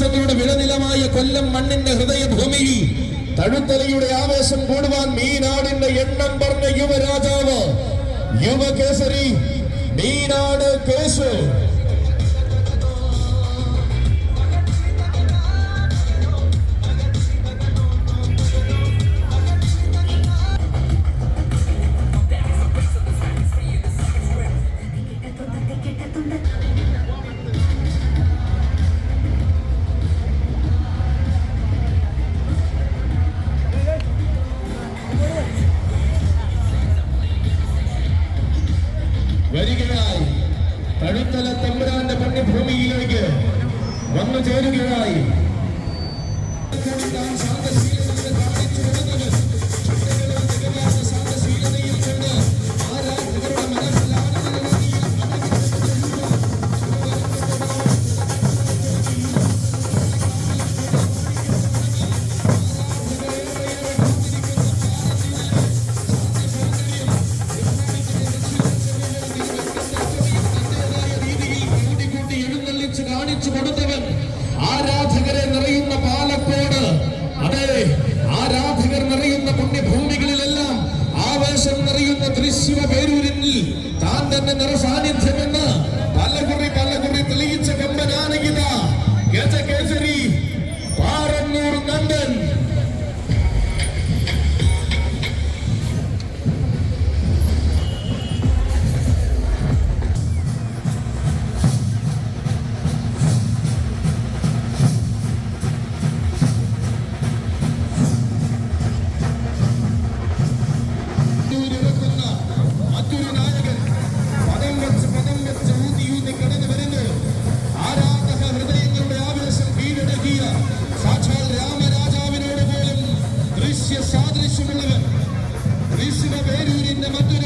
ആവേശങ്ങളുടെ വിളനിലമായ കൊല്ലം മണ്ണിന്റെ ഹൃദയഭൂമിയിൽ തഴുത്തലയുടെ ആവേശം കൂടുവാൻ മീനാടിന്റെ എണ്ണം പറഞ്ഞ യുവരാജാവ് യുവകേസരി മീനാട് കേശു. വരികയായി തഴുത്തല തമ്പുരാന്റെ പുണ്യഭൂമിയിലേക്ക് വന്നു ചേരുകയായി. കാണിച്ചു കൊടുത്തവൻ ആരാധകരെ നിറയുന്ന പാലക്കോട്, അതെ ആരാധകർ നിറയുന്ന പുണ്യഭൂമികളിലെല്ലാം ആവേശം നിറയുന്ന തൃശ്ശിവ പേരൂരിൽ താൻ തന്നെ നിറസാന്നിധ്യമെന്ന് പലകുറി തെളിയിച്ച കമ്പനാനഗിത ഗജകേസരി പാറന്നൂർ നന്ദൻ. സാദൃശ്യമുള്ളവൻ പേരൂരിന്റെ മറ്റൊരു